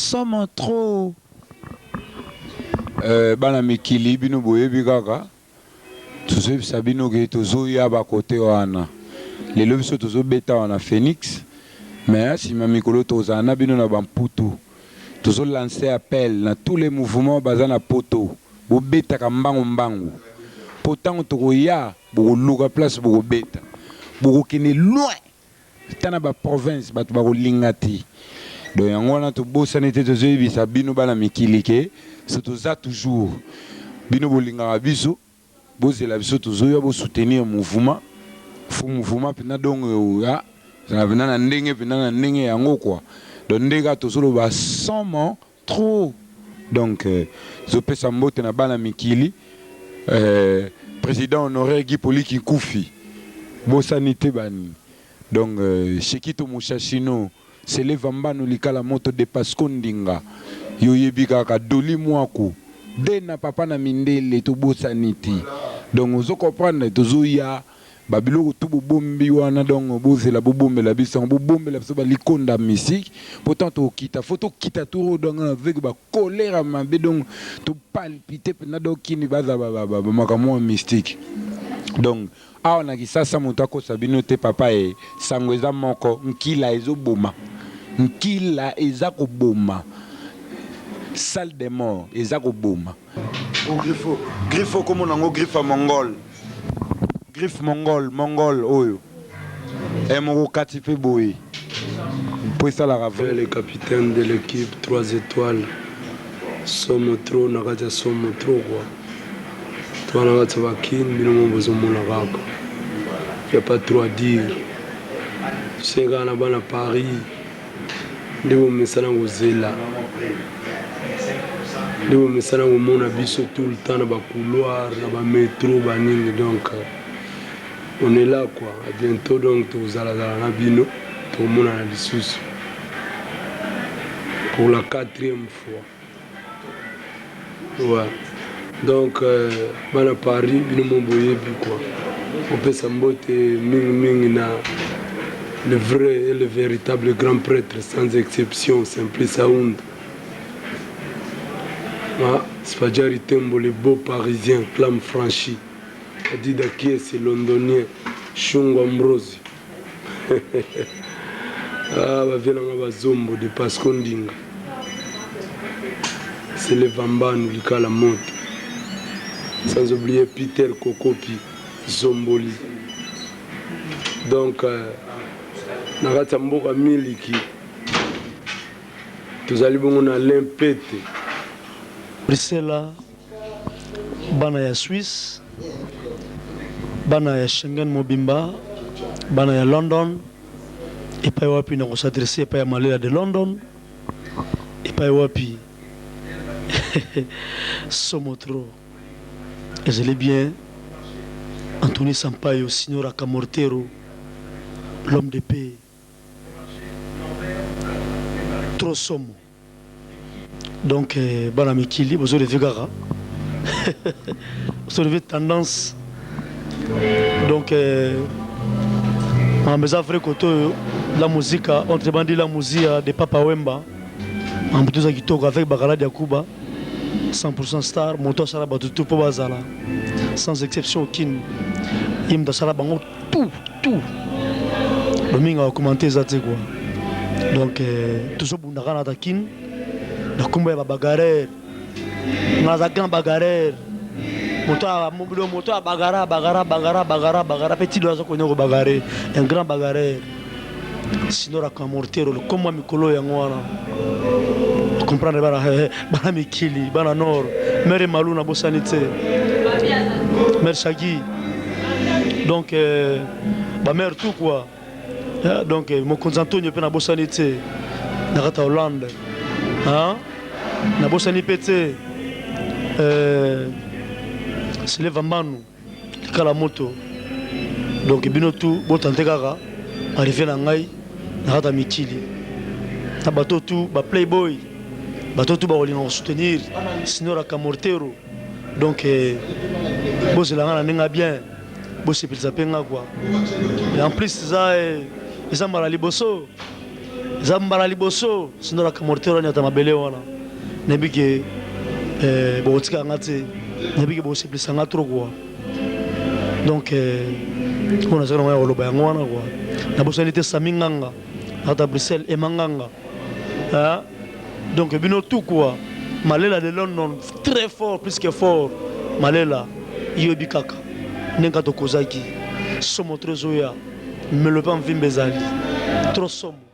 sommes trop. Bana mikili bino boyebi kaka. Tuzo sabino ke tuzo ya ba côté wana. Lelo biso tuzo beta wana Phoenix. Mais si ma mikolo tozana bino na bamputu. Tuzo lancer appel na tous les mouvements bazana poto. Bo beta ka mbangu. Pourtant tokoya bo luka place bo beta. Bo kene loin. Tana ba province ba to lingati. Donc yango na to bo sanité tuzo yebisa bino bana mikili ke c'est ça toujours. Bino bolinga biso. Boze la biso tozoya bo soutenir mouvement fo mouvement pena donc ya ça vena na ndenge yango quoi donc ndega tozolo ba sommes trop donc zo pesa mbote na bana mikili président honoraire Guy Poliki Koufi bo sanité bani donc Shekito Mushashino c'est les vambano likala moto de Paskondinga yoyebika ka doli mwako dena papa na mindele to bosaniti donc ozo comprendre tozo ya babilo to bombi wana donc bozela bobombela biso bobombela biso ba likonda musique pourtant to kita photo kita tour donc avec ba colère mabe donc to palpiter pena donc kini baza ba makamwa mystique donc aona kisasa moto akosa bino te papa e sangweza moko nkila ezoboma nkila ezakoboma salle des morts ezako boma griffo comme on a griffe mongol griffe mongol oyo et mon katife boy pour ça la rave le capitaine de l'équipe 3 étoiles somme trop nakaja somme trop quoi toi nakaja bakin bino mbozo mona rako y a pas trop à dire c'est gana bana Paris ndebo mesana ngozela Nous sommes au monde tout le temps dans le couloir, dans le métro, donc on est là quoi. À bientôt donc vous allez dans la bino pour le monde à la pour la 4e fois. Ouais. Donc à Paris, bino m'envoyer quoi. On peut s'emboter ming na le vrai et le véritable grand prêtre sans exception, Simplice Sound. Spadjari Tembo, les beaux parisiens, clame franchi. Adida qui c'est londonien, Shungo Ambrose. Ah, va venir à Zombo de Paskondinga. C'est les Vambano, Lika la monte. Sans oublier Peter Kokopi, Zomboli. Donc, Nagatamboka Miliki. Tous allez bon, on a l'impété. Bruxelles, bana ya Suisse, bana ya Schengen Mobimba, bana ya London, et pas wapi na s'adresser pas ya Malela de London, et pas wapi Somotro. Et je l'ai bien, Anthony Sampaio, Signora Camortero, l'homme de paix, trop somme. Donc, bana mikili, vous avez vu gara, vous avez vu tendance. Donc, en faisant vrai côté la musique, entre bandits la musique de Papa Wemba, en plus de Kitoko avec Bagala Diakuba, 100% star, Moto Sala Batutu pour Bazala, sans exception aucune. Il me Sala Bango tout. Le ming a commenté ça quoi. Donc, tout ce qu'on a attaqué. Na kumba ya bagarre na za grand bagarre moto a bagara petit dozo ko nyoko bagarre un grand bagarre sinon la camortero le comme mikolo ya ngwana comprendre bana mikili bana nord mere maluna bosanité mer shagi donc ba mer tout quoi donc mon consantonio pe na bosanité na kata Hollande hein na bosani pete c'est les vambano kala moto donc bino tout botante kaka arrivé na ngai na kata mikili na bato tout ba playboy bato tout ba olinga soutenir sinon la camortero donc bosela nga na nenga bien bosepelisa penga quoi et en plus ça mala liboso Zambala liboso sinon la camortero nyata mabele wana nebi ke botika ngate nebi ke bo simplisa ngatro quoi donc on a ça on a loba ngwana quoi na bosalité saminganga à Bruxelles et manganga hein donc bino tout quoi malela de London très fort plus que fort malela yobi kaka nenga to kozaki somo trezoya me le pas en vimbezali trop somo